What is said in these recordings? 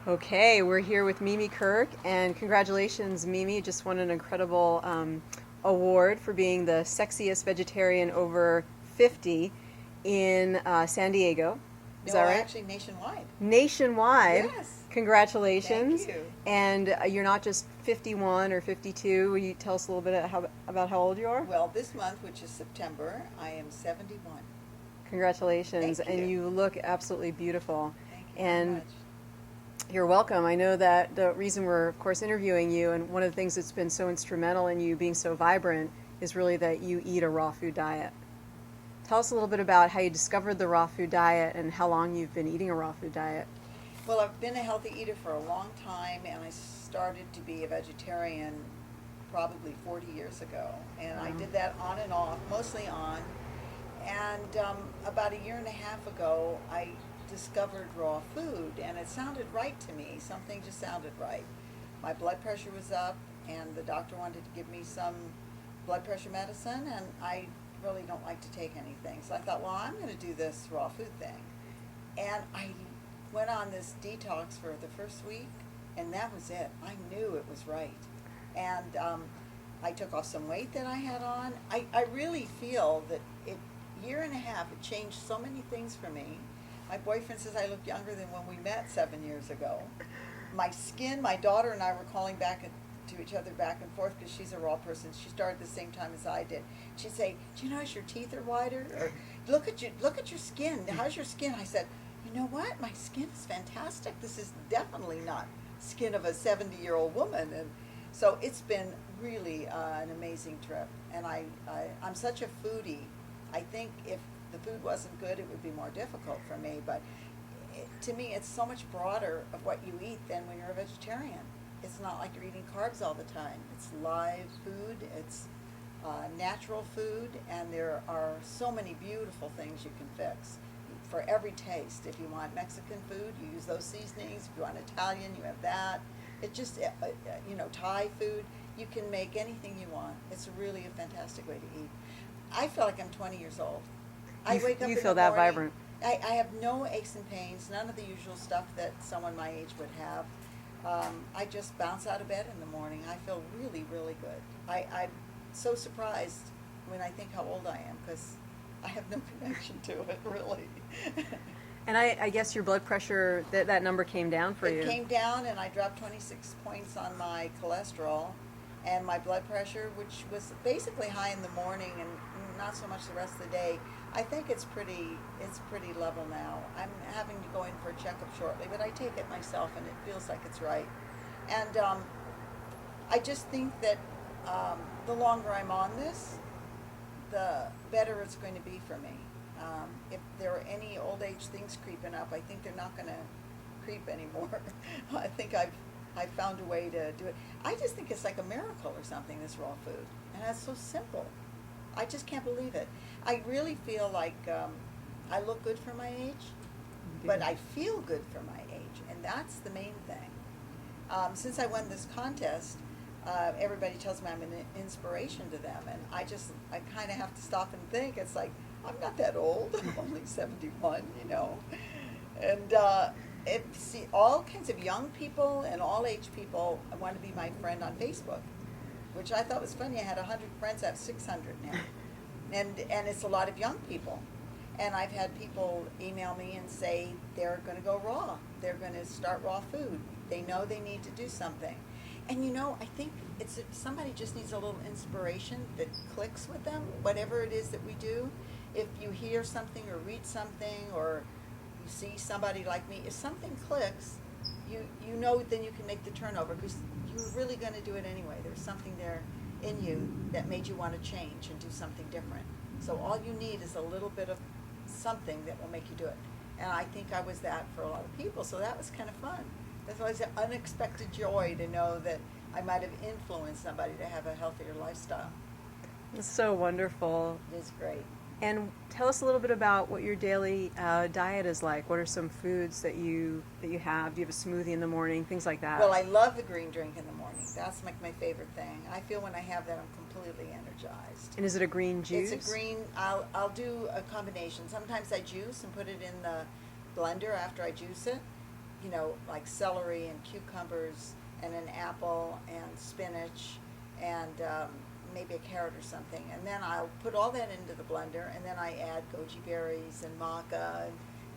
Okay, we're here with Mimi Kirk, and congratulations, Mimi. You just won an incredible award for being the sexiest vegetarian over 50 in San Diego. Is No, that right? actually nationwide. Nationwide. Yes. Thank Congratulations. you. And you're not just 51 or 52. Will you tell us a little bit about how old you are? Well, this month, which is September, I am 71. Congratulations. Thank And you. you look absolutely beautiful. Thank you very And much. you're welcome. I know that the reason we're, of course, interviewing you, and one of the things that's been so instrumental in you being so vibrant, is really that you eat a raw food diet. Tell us a little bit about how you discovered the raw food diet and how long you've been eating a raw food diet. Well, I've been a healthy eater for a long time, and I started to be a vegetarian probably 40 years ago. And I did that on and off, mostly on. And about a year and a half ago, I discovered raw food, and it sounded right to me. Something just sounded right. My blood pressure was up, and the doctor wanted to give me some blood pressure medicine, and I really don't like to take anything. So I thought, well, I'm going to do this raw food thing. And I went on this detox for the first week, and that was it. I knew it was right. And I took off some weight that I had on. I really feel that year and a half, it changed so many things for me. My boyfriend says I look younger than when we met 7 years ago. My skin, my daughter and I were calling back to each other back and forth because she's a raw person. She started the same time as I did. She'd say, "Do you notice your teeth are whiter?" Or look at your skin. How's your skin?" I said, "You know what? My skin is fantastic. This is definitely not skin of a 70-year-old woman." And so it's been really an amazing trip. And I'm such a foodie. I think if the food wasn't good, it would be more difficult for me. But to me, it's so much broader of what you eat than when you're a vegetarian. It's not like you're eating carbs all the time. It's live food. It's natural food, and there are so many beautiful things you can fix for every taste. If you want Mexican food, you use those seasonings. If you want Italian, you have that. It just, Thai food, you can make anything you want. It's really a fantastic way to eat. I feel like I'm 20 years old. I wake up You in feel the that morning. vibrant. I have no aches and pains, none of the usual stuff that someone my age would have. I just bounce out of bed in the morning. I feel really, really good. I'm so surprised when I think how old I am because I have no connection to it, really. And I guess your blood pressure, that number came down for you. It came down, and I dropped 26 points on my cholesterol and my blood pressure, which was basically high in the morning and not so much the rest of the day. I think it's pretty level now. I'm having to go in for a checkup shortly, but I take it myself, and it feels like it's right. And I just think that the longer I'm on this, the better it's going to be for me. If there are any old age things creeping up, I think they're not going to creep anymore. I think I've found a way to do it. I just think it's like a miracle or something, this raw food. And that's so simple. I just can't believe it. I really feel like I look good for my age, but I feel good for my age, and that's the main thing. Since I won this contest, everybody tells me I'm an inspiration to them, and I kind of have to stop and think. It's like, I'm not that old. I'm only 71, And see, all kinds of young people and all age people want to be my friend on Facebook, which I thought was funny. I had 100 friends. I have 600 now. And it's a lot of young people. And I've had people email me and say they're going to go raw. They're going to start raw food. They know they need to do something. And I think somebody just needs a little inspiration that clicks with them, whatever it is that we do. If you hear something or read something or you see somebody like me, if something clicks, then you can make the turnover because you're really going to do it anyway. There's something there in you that made you want to change and do something different. So all you need is a little bit of something that will make you do it. And I think I was that for a lot of people, so that was kind of fun. That's always an unexpected joy to know that I might have influenced somebody to have a healthier lifestyle. It's so wonderful. It is great. And tell us a little bit about what your daily diet is like. What are some foods that you have? Do you have a smoothie in the morning? Things like that. Well, I love the green drink in the morning. That's like my favorite thing. I feel when I have that, I'm completely energized. And is it a green juice? It's a green. I'll do a combination. Sometimes I juice and put it in the blender after I juice it. you know, like celery and cucumbers and an apple and spinach and maybe a carrot or something. And then I'll put all that into the blender, and then I add goji berries and maca and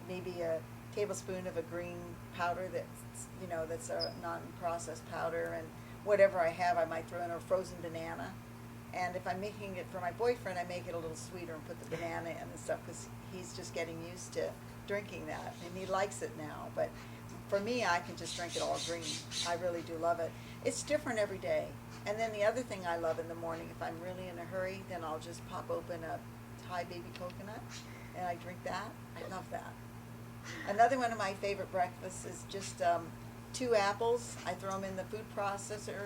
maybe a tablespoon of a green powder that's, you know, that's a non-processed powder, and whatever I have, I might throw in a frozen banana. And if I'm making it for my boyfriend, I make it a little sweeter and put the banana in and stuff, because he's just getting used to drinking that, and he likes it now. But for me, I can just drink it all green. I really do love it. It's different every day. And then the other thing I love in the morning, if I'm really in a hurry, then I'll just pop open a Thai baby coconut, and I drink that. I love that. Another one of my favorite breakfasts is just 2 apples. I throw them in the food processor,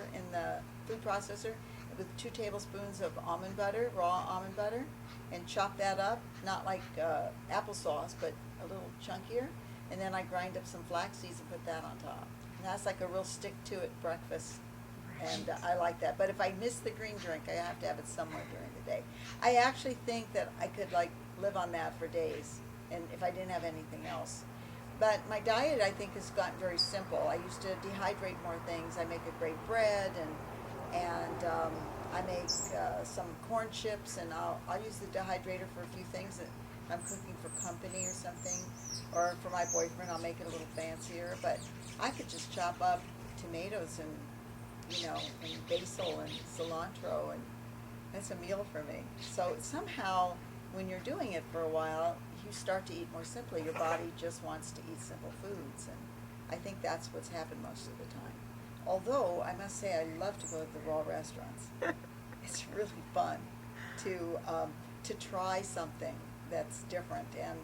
with 2 tablespoons of almond butter, raw almond butter, and chop that up, not like applesauce, but a little chunkier. And then I grind up some flax seeds and put that on top. And that's like a real stick-to-it breakfast, and I like that. But if I miss the green drink, I have to have it somewhere during the day. I actually think that I could like live on that for days, and if I didn't have anything else. But my diet, I think, has gotten very simple. I used to dehydrate more things. I make a great bread, and I make some corn chips, and I'll use the dehydrator for a few things that I'm cooking for company or something, or for my boyfriend. I'll make it a little fancier. But I could just chop up tomatoes and, you know, and basil and cilantro, and that's a meal for me. So somehow, when you're doing it for a while, you start to eat more simply. Your body just wants to eat simple foods, and I think that's what's happened most of the time. Although, I must say, I love to go to the raw restaurants. It's really fun to try something that's different. And,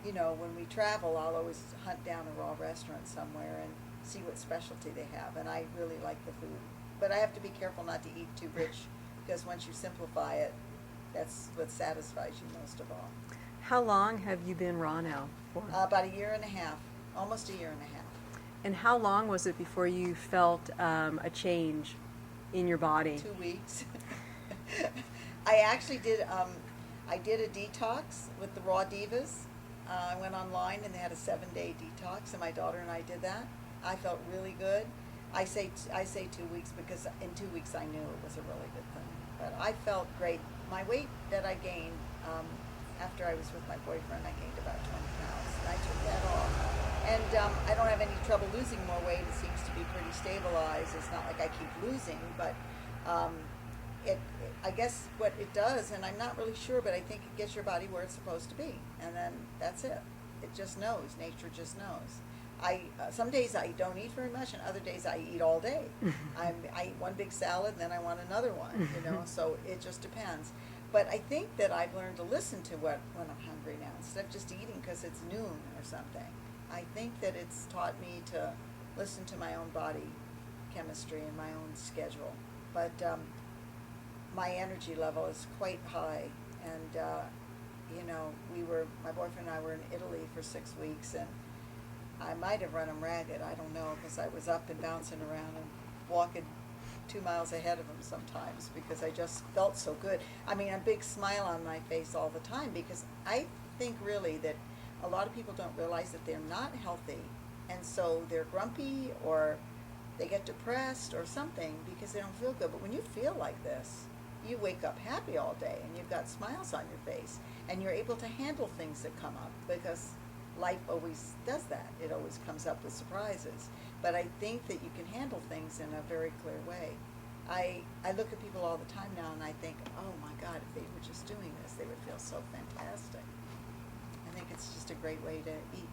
you know, when we travel, I'll always hunt down a raw restaurant somewhere and see what specialty they have. And I really like the food. But I have to be careful not to eat too rich, because once you simplify it, that's what satisfies you most of all. How long have you been raw now for? About a year and a half, almost a year and a half. And how long was it before you felt a change in your body? 2 weeks. I actually did. I did a detox with the Raw Divas. I went online and they had a 7-day detox, and my daughter and I did that. I felt really good. I say 2 weeks because in 2 weeks I knew it was a really good thing. But I felt great. My weight that I gained after I was with my boyfriend, I gained about 20 pounds. And I took that off. And I don't have any trouble losing more weight. It seems to be pretty stabilized. It's not like I keep losing, but I guess what it does, and I'm not really sure, but I think it gets your body where it's supposed to be. And then that's it. It just knows. Nature just knows. Some days I don't eat very much, and other days I eat all day. I eat one big salad, and then I want another one, you know, so it just depends. But I think that I've learned to listen to when I'm hungry now, instead of just eating because it's noon or something. I think that it's taught me to listen to my own body chemistry and my own schedule. But my energy level is quite high, and you know, my boyfriend and I were in Italy for 6 weeks, and I might have run him ragged, I don't know, because I was up and bouncing around and walking 2 miles ahead of him sometimes, because I just felt so good. I mean, a big smile on my face all the time, because I think really that a lot of people don't realize that they're not healthy, and so they're grumpy, or they get depressed or something because they don't feel good. But when you feel like this, you wake up happy all day, and you've got smiles on your face, and you're able to handle things that come up, because life always does that. It always comes up with surprises. But I think that you can handle things in a very clear way. I look at people all the time now, and I think, oh my God, if they were just doing this, they would feel so fantastic. I think it's just a great way to eat.